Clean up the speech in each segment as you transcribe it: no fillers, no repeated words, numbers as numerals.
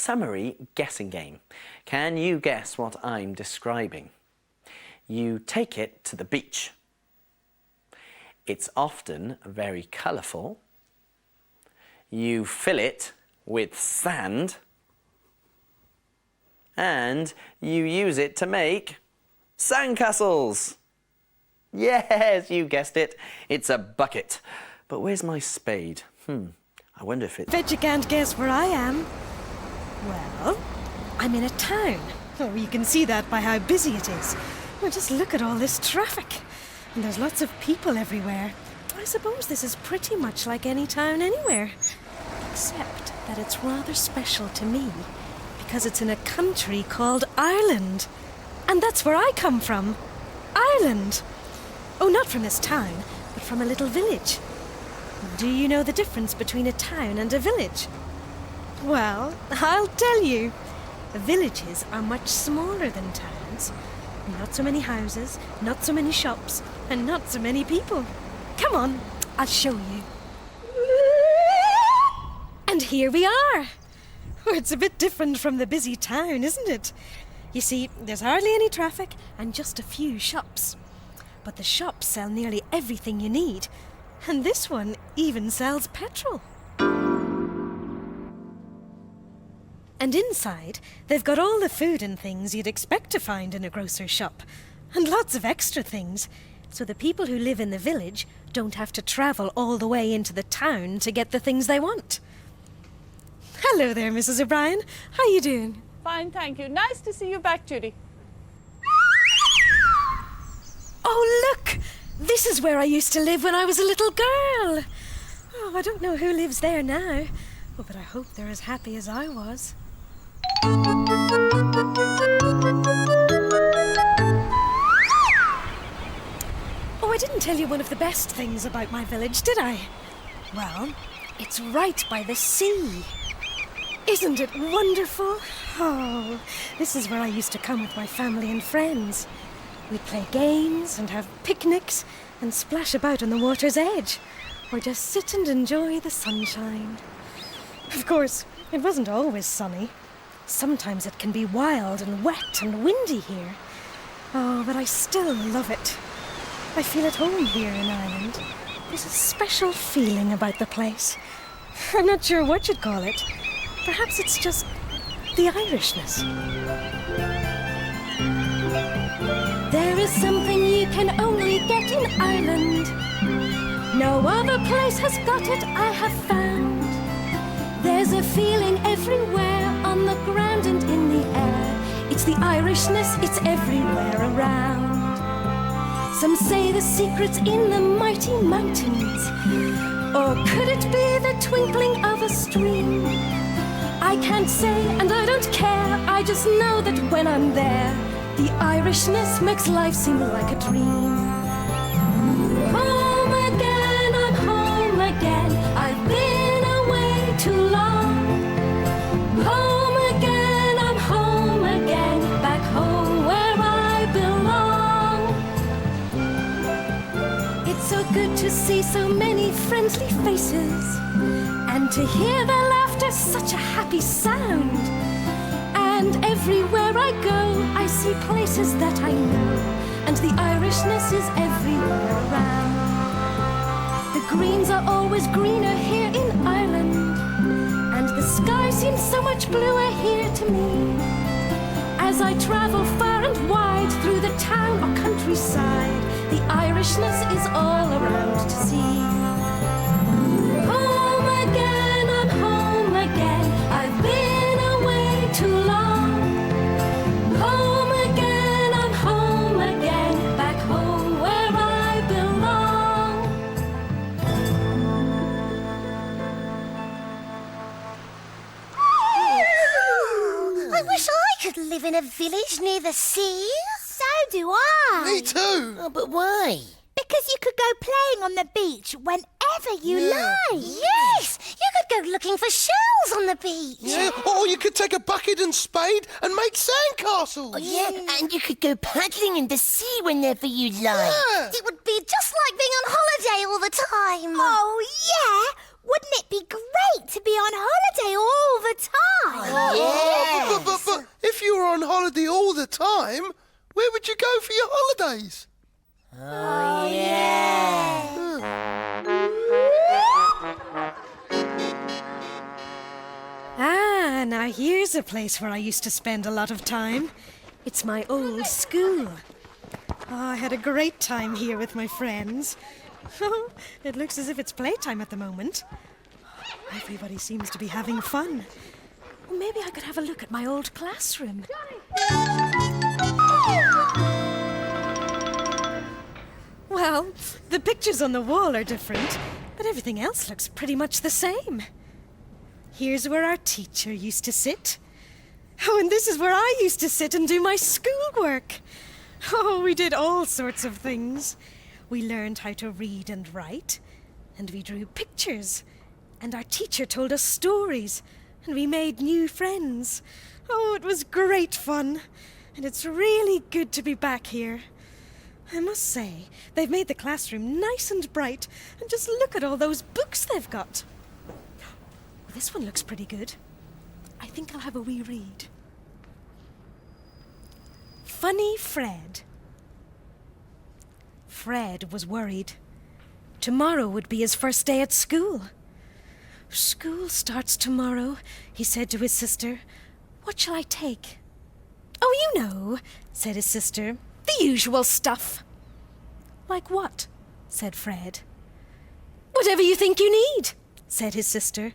summary guessing game. Can you guess what I'm describing? You take it to the beach. It's often very colourful. You fill it with sand. And you use it to make sandcastles. Yes, you guessed it. It's a bucket. But where's my spade? I wonder if it... Bet you can't guess where I am. Well, I'm in a town. Oh, you can see that by how busy it is. Well, just look at all this traffic. And there's lots of people everywhere. I suppose this is pretty much like any town anywhere. Except that it's rather special to me because it's in a country called Ireland. And that's where I come from. Ireland. Oh, not from this town, but from a little village. Do you know the difference between a town and a village? Well, I'll tell you. Villages are much smaller than towns. Not so many houses, not so many shops, and not so many people. Come on, I'll show you. And here we are. Oh, it's a bit different from the busy town, isn't it? You see, there's hardly any traffic and just a few shops. But the shops sell nearly everything you need. And this one even sells petrol. And inside, they've got all the food and things you'd expect to find in a grocer's shop. And lots of extra things. So the people who live in the village don't have to travel all the way into the town to get the things they want. Hello there, Mrs. O'Brien. How are you doing? Fine, thank you. Nice to see you back, Judy. Oh, look! This is where I used to live when I was a little girl. Oh, I don't know who lives there now. Oh, but I hope they're as happy as I was. Oh, I didn't tell you one of the best things about my village, did I? Well, it's right by the sea. Isn't it wonderful? Oh, this is where I used to come with my family and friends. We'd play games and have picnics and splash about on the water's edge, or just sit and enjoy the sunshine. Of course, it wasn't always sunny. Sometimes it can be wild and wet and windy here. Oh, but I still love it. I feel at home here in Ireland. There's a special feeling about the place. I'm not sure what you'd call it. Perhaps it's just the Irishness. There is something you can only get in Ireland. No other place has got it, I have found. There's a feeling everywhere, on the ground and in the air. It's the Irishness, it's everywhere around. Some say the secret's in the mighty mountains. Or could it be the twinkling of a stream? I can't say and I don't care, I just know that when I'm there, the Irishness makes life seem like a dream. Home again, I'm home again. I've been away too long. Home again, I'm home again. Back home where I belong. It's so good to see so many friendly faces, and to hear their laughter, such a happy sound. And everywhere I go, I see places that I know, and the Irishness is everywhere around. The greens are always greener here in Ireland, and the sky seems so much bluer here to me. As I travel far and wide through the town or countryside, the Irishness is all around to see. Home again, I'm home again. I've been away too long. Live in a village near the sea? So do I. Me too. Oh, but why? Because you could go playing on the beach whenever you like. Yes, you could go looking for shells on the beach. Yeah, or you could take a bucket and spade and make sandcastles. Oh, yeah, and you could go paddling in the sea whenever you like. Yeah. It would be just like being on holiday all the time. Oh, yeah. Wouldn't it be great to be on holiday all the time? Oh, if you were on holiday all the time, where would you go for your holidays? Oh, yeah. Ah, now here's a place where I used to spend a lot of time. It's my old school. Oh, I had a great time here with my friends. It looks as if it's playtime at the moment. Everybody seems to be having fun. Well, maybe I could have a look at my old classroom. Well, the pictures on the wall are different, but everything else looks pretty much the same. Here's where our teacher used to sit. Oh, and this is where I used to sit and do my schoolwork. Oh, we did all sorts of things. We learned how to read and write, and we drew pictures, and our teacher told us stories, and we made new friends. Oh, it was great fun, and it's really good to be back here. I must say, they've made the classroom nice and bright, and just look at all those books they've got. This one looks pretty good. I think I'll have a wee read. Funny Fred. Fred was worried. Tomorrow would be his first day at school. School starts tomorrow, he said to his sister. What shall I take? Oh, you know, said his sister. The usual stuff. Like what? Said Fred. Whatever you think you need, said his sister.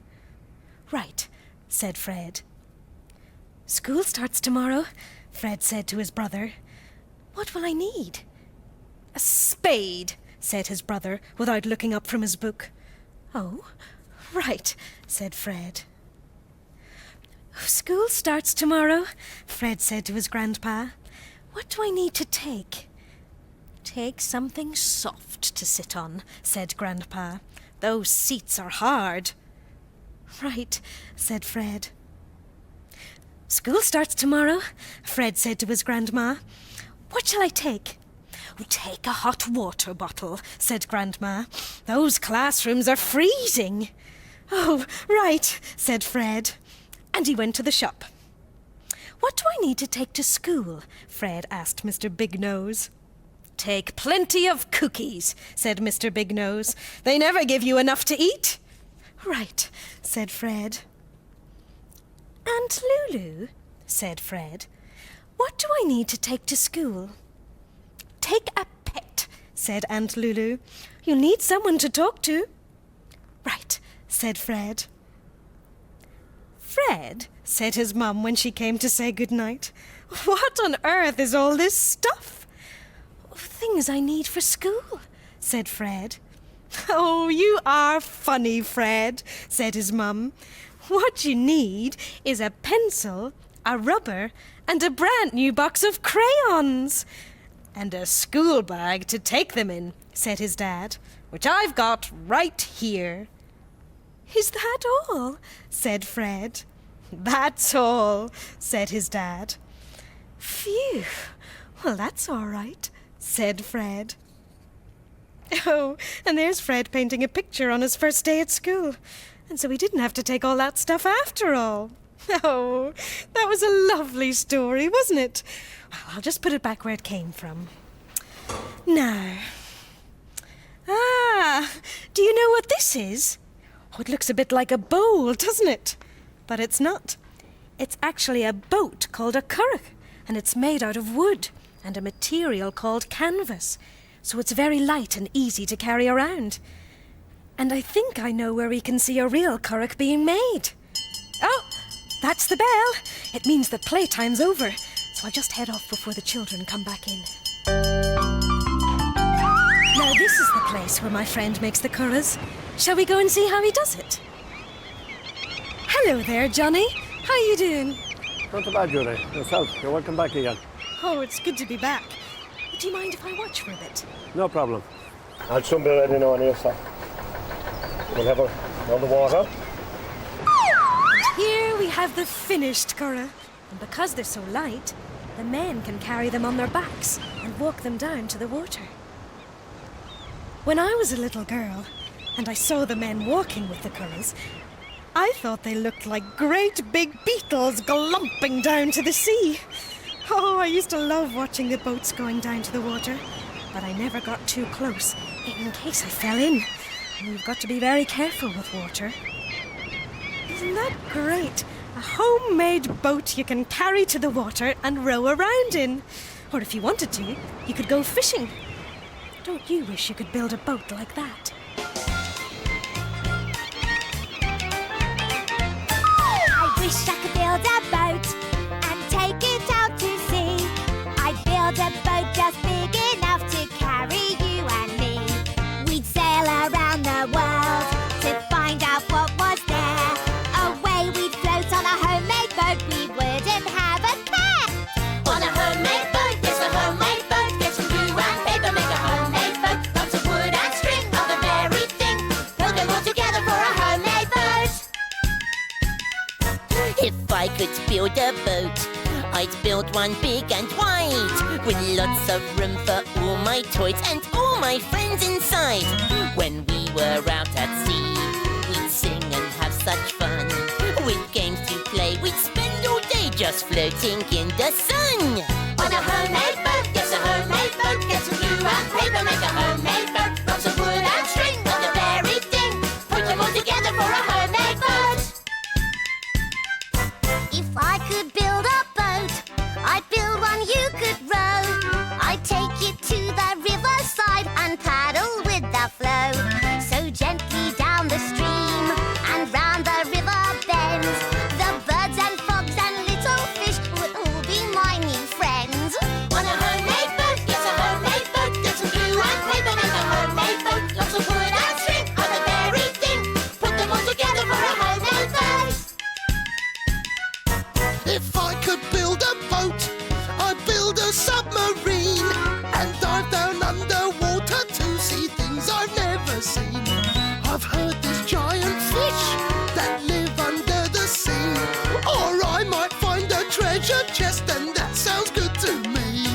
Right, said Fred. School starts tomorrow, Fred said to his brother. What will I need? A spade, said his brother, without looking up from his book. Oh, right, said Fred. School starts tomorrow, Fred said to his grandpa. What do I need to take? Take something soft to sit on, said Grandpa. Those seats are hard. Right, said Fred. School starts tomorrow, Fred said to his grandma. What shall I take? Take a hot water bottle, said Grandma. Those classrooms are freezing. Oh, right, said Fred. And he went to the shop. What do I need to take to school? Fred asked Mr. Big Nose. Take plenty of cookies, said Mr. Big Nose. They never give you enough to eat. Right, said Fred. Aunt Lulu, said Fred. What do I need to take to school? Take a pet, said Aunt Lulu. You'll need someone to talk to. Right, said Fred. Fred, said his mum when she came to say goodnight. What on earth is all this stuff? Things I need for school, said Fred. Oh, you are funny, Fred, said his mum. What you need is a pencil, a rubber, and a brand new box of crayons. And a school bag to take them in, said his dad, which I've got right here. Is that all? Said Fred. That's all, said his dad. Phew, well, that's all right, said Fred. Oh, and there's Fred painting a picture on his first day at school. And so he didn't have to take all that stuff after all. Oh, that was a lovely story, wasn't it? Well, I'll just put it back where it came from. Now. Ah, do you know what this is? Oh, it looks a bit like a bowl, doesn't it? But it's not. It's actually a boat called a curragh, and it's made out of wood and a material called canvas, so it's very light and easy to carry around. And I think I know where we can see a real curragh being made. Oh, that's the bell. It means that playtime's over, so I'll just head off before the children come back in. Now this is the place where my friend makes the curraghs. Shall we go and see how he does it? Hello there, Johnny. How you doing? Not too bad, Judy. Yourself, you're welcome back again. Oh, it's good to be back. Do you mind if I watch for a bit? No problem. I'll soon be ready now anyway, so we'll have on the water. And here we have the finished curragh. And because they're so light, the men can carry them on their backs and walk them down to the water. When I was a little girl, and I saw the men walking with the curraghs, I thought they looked like great big beetles glumping down to the sea. Oh, I used to love watching the boats going down to the water, but I never got too close in case I fell in. And you've got to be very careful with water. Isn't that great? A homemade boat you can carry to the water and row around in. Or if you wanted to, you could go fishing. Don't you wish you could build a boat like that? I wish I could build a boat and take it out to sea. I'd build a boat just big enough to carry you and me. We'd sail around the world to find out what was there. Away we'd float on a homemade boat, we wouldn't have a care. On a homemade boat, yes, a homemade boat. Get some glue and paper, make a homemade boat. Lots of wood and string are the very thing. Build them all together for a homemade boat. If I could build a boat, I'd build one big and wide, with lots of room for all my toys and all my friends inside. When we were out at sea, we'd sing and have such fun. With games to play, we'd spend all day just floating in the sun. On a homemade boat, yes, a homemade boat. Get some glue and paper, make a homemade boat. Lots of wood and string are the very thing. Put them all together for a homemade boat. If I could build a boat, I'd build one you could row. I'd take it to the riverside and paddle with the flow. So gently down the stream and round the river bends. The birds and frogs and little fish would all be my new friends. On a homemade boat, yes, a homemade boat. Get some glue and paper, make a homemade boat. Lots of wood and string are the very thing. Put them all together for a homemade boat. If I could build a boat, I'd build a submarine and dive down underwater to see things I've never seen. I've heard there's giant fish that live under the sea. Or I might find a treasure chest and that sounds good to me.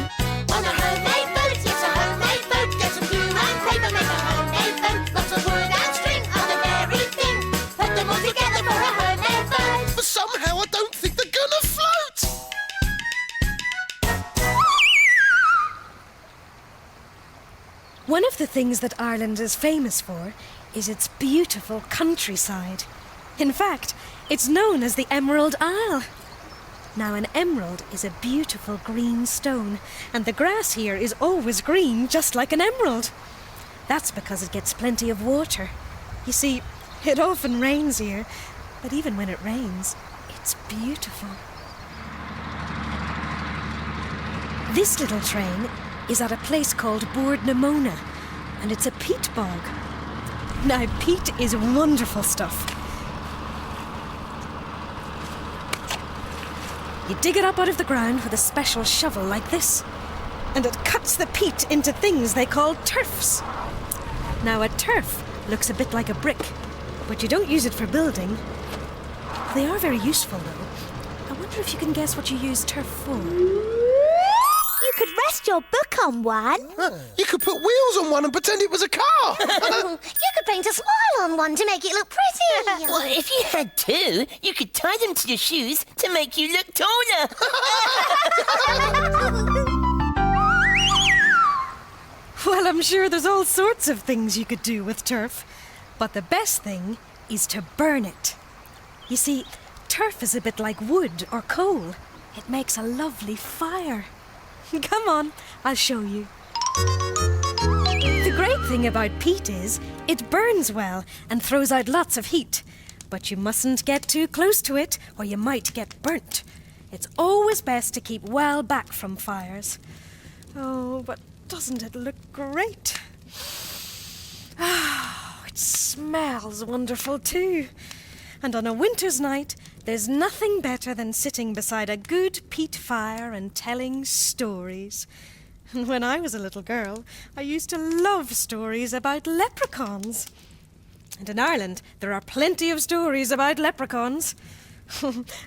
On a homemade boat, yes, a homemade boat. Get some glue and paper, make a homemade boat. Lots of wood and string are the very thing. Put them all together for a homemade boat. But somehow I don't think they're gonna float. One of the things that Ireland is famous for is its beautiful countryside. In fact, it's known as the Emerald Isle. Now, an emerald is a beautiful green stone, and the grass here is always green, just like an emerald. That's because it gets plenty of water. You see, it often rains here, but even when it rains, it's beautiful. This little train is at a place called Bord na Móna, and it's a peat bog. Now, peat is wonderful stuff. You dig it up out of the ground with a special shovel like this, and it cuts the peat into things they call turfs. Now, a turf looks a bit like a brick, but you don't use it for building. They are very useful, though. I wonder if you can guess what you use turf for. You could rest your book on one. You could put wheels on one and pretend it was a car. You could paint a smile on one to make it look pretty. Well, if you had two, you could tie them to your shoes to make you look taller. Well, I'm sure there's all sorts of things you could do with turf, but the best thing is to burn it. You see, turf is a bit like wood or coal. It makes a lovely fire. Come on, I'll show you. The great thing about peat is it burns well and throws out lots of heat. But you mustn't get too close to it or you might get burnt. It's always best to keep well back from fires. Oh, but doesn't it look great? Oh, it smells wonderful too. And on a winter's night, there's nothing better than sitting beside a good peat fire and telling stories. And when I was a little girl, I used to love stories about leprechauns. And in Ireland, there are plenty of stories about leprechauns.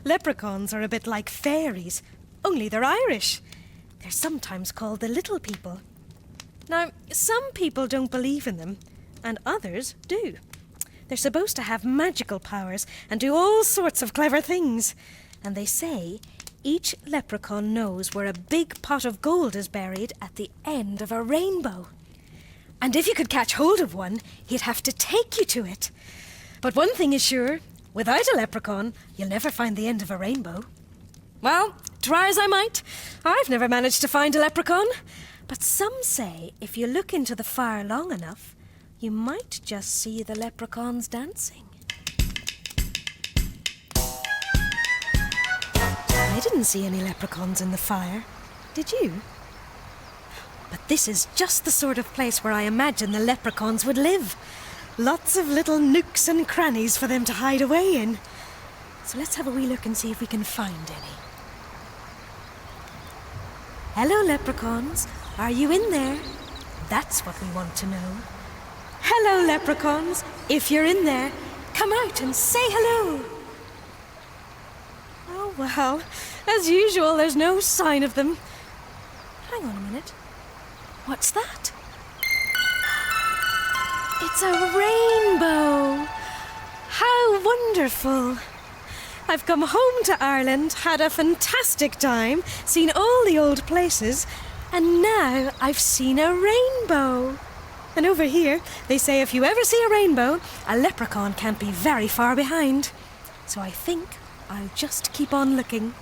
Leprechauns are a bit like fairies, only they're Irish. They're sometimes called the little people. Now, some people don't believe in them, and others do. They're supposed to have magical powers and do all sorts of clever things. And they say each leprechaun knows where a big pot of gold is buried at the end of a rainbow. And if you could catch hold of one, he'd have to take you to it. But one thing is sure, without a leprechaun, you'll never find the end of a rainbow. Well, try as I might, I've never managed to find a leprechaun. But some say if you look into the fire long enough, you might just see the leprechauns dancing. I didn't see any leprechauns in the fire. Did you? But this is just the sort of place where I imagine the leprechauns would live. Lots of little nooks and crannies for them to hide away in. So let's have a wee look and see if we can find any. Hello, leprechauns. Are you in there? That's what we want to know. Hello, leprechauns. If you're in there, come out and say hello. Oh, well, as usual, there's no sign of them. Hang on a minute. What's that? It's a rainbow. How wonderful. I've come home to Ireland, had a fantastic time, seen all the old places, and now I've seen a rainbow. And over here, they say if you ever see a rainbow, a leprechaun can't be very far behind. So I think I'll just keep on looking.